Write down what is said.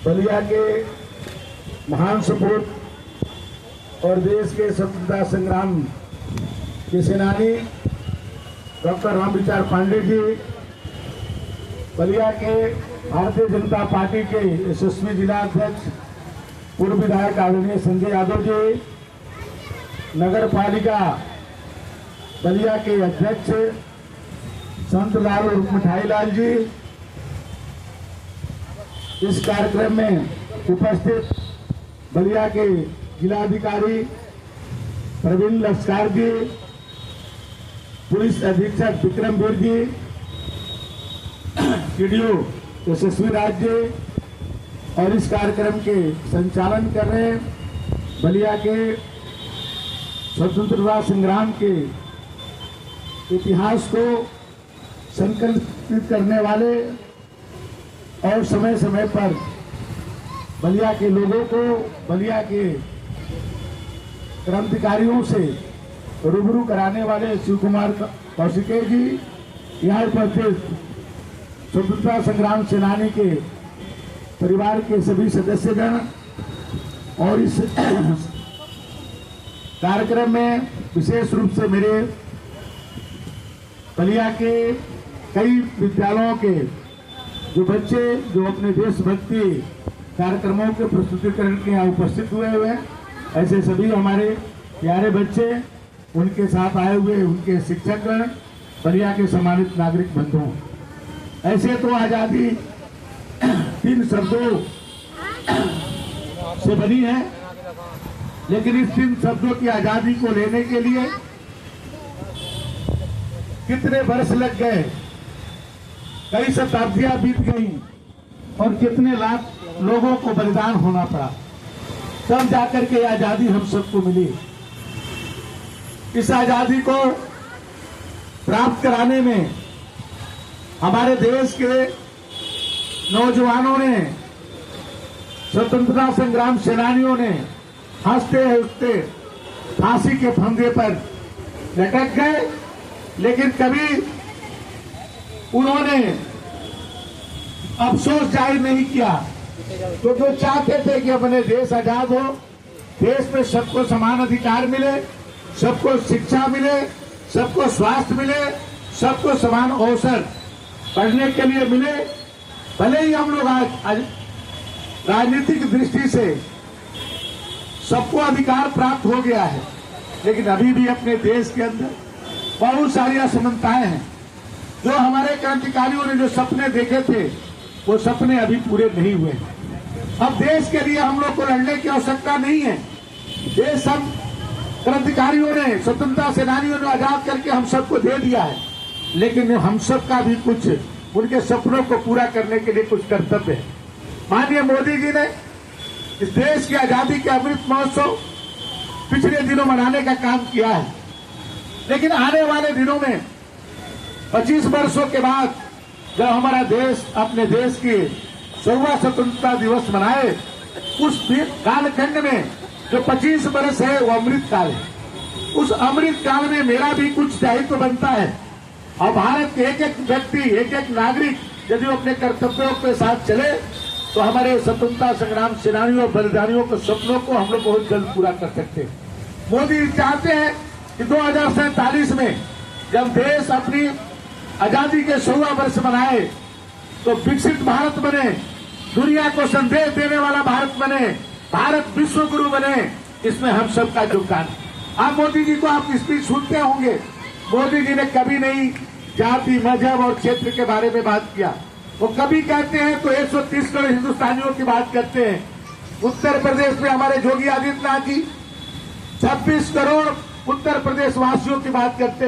बलिया के महान सपूत और देश के स्वतंत्रता संग्राम के सेनानी डॉक्टर रामविचार पांडे जी, बलिया के भारतीय जनता पार्टी के यशस्वी जिला अध्यक्ष पूर्व विधायक आदरणीय संजय यादव जी, नगर पालिका बलिया के अध्यक्ष संत लाल उर्फ मिठाई लाल जी, इस कार्यक्रम में उपस्थित बलिया के जिलाधिकारी प्रवीण लश्कर जी, पुलिस अधीक्षक विक्रमवीर जी, पीडीओ यशस्वी राज जी और इस कार्यक्रम के संचालन कर रहे बलिया के स्वतंत्रता संग्राम के इतिहास को संकलित करने वाले और समय समय पर बलिया के लोगों को बलिया के क्रांतिकारियों से रूबरू कराने वाले शिव कुमार कौशिके जी, यहाँ उपस्थित स्वतंत्रता संग्राम सेनानी के परिवार के सभी सदस्यगण और इस कार्यक्रम में विशेष रूप से मेरे बलिया के कई विद्यालयों के जो बच्चे जो अपने देशभक्ति कार्यक्रमों के प्रस्तुतिकरण के यहाँ उपस्थित हुए हैं, ऐसे सभी हमारे प्यारे बच्चे, उनके साथ आए हुए उनके शिक्षकगण, बलिया के सम्मानित नागरिक बंधुओं, ऐसे तो आजादी 3 शब्दों से बनी है, लेकिन इस 3 शब्दों की आजादी को लेने के लिए कितने वर्ष लग गए, कई शताब्दियां बीत गई और कितने लाख लोगों को बलिदान होना पड़ा, तब जाकर के आजादी हम सबको मिली। इस आजादी को प्राप्त कराने में हमारे देश के नौजवानों ने, स्वतंत्रता संग्राम सेनानियों ने हंसते हंसते फांसी के फंदे पर लटक गए, लेकिन कभी उन्होंने अफसोस जाहिर नहीं किया। तो जो चाहते थे कि अपने देश आजाद हो, देश में सबको समान अधिकार मिले, सबको शिक्षा मिले, सबको स्वास्थ्य मिले, सबको समान अवसर पढ़ने के लिए मिले, भले ही हम लोग आज राजनीतिक दृष्टि से सबको अधिकार प्राप्त हो गया है, लेकिन अभी भी अपने देश के अंदर बहुत सारी असमानताएं हैं। जो हमारे क्रांतिकारियों ने जो सपने देखे थे, वो सपने अभी पूरे नहीं हुए। अब देश के लिए हम लोग को लड़ने की आवश्यकता नहीं है। देश हम क्रांतिकारियों ने, स्वतंत्रता सेनानियों ने आजाद करके हम सबको दे दिया है, लेकिन हम सबका भी कुछ उनके सपनों को पूरा करने के लिए कुछ कर्तव्य है। माननीय मोदी जी ने इस देश की आजादी के अमृत महोत्सव पिछले दिनों मनाने का काम किया है, लेकिन आने वाले दिनों में 25 वर्षों के बाद जब हमारा देश अपने देश की 100वां स्वतंत्रता दिवस मनाए, उस कालखंड में जो 25 वर्ष है वो अमृत काल है। उस अमृत काल में मेरा भी कुछ दायित्व बनता है और भारत के एक एक व्यक्ति, एक एक नागरिक यदि अपने कर्तव्यों के साथ चले तो हमारे स्वतंत्रता संग्राम सेनानियों और बलिदानियों के सपनों को हम लोग बहुत जल्द पूरा कर सकते हैं। मोदी चाहते हैं कि 2047 में जब देश अपनी आजादी के 100वां वर्ष मनाए तो विकसित भारत बने, दुनिया को संदेश देने वाला भारत बने, भारत विश्व गुरु बने, इसमें हम सबका योगदान। आप मोदी जी को आप स्पीच सुनते होंगे, मोदी जी ने कभी नहीं जाति, मजहब और क्षेत्र के बारे में बात किया। वो कभी कहते हैं तो 130 करोड़ हिंदुस्तानियों की बात करते हैं। उत्तर प्रदेश में हमारे योगी आदित्यनाथ जी 26 करोड़ उत्तर प्रदेश वासियों की बात करते हैं।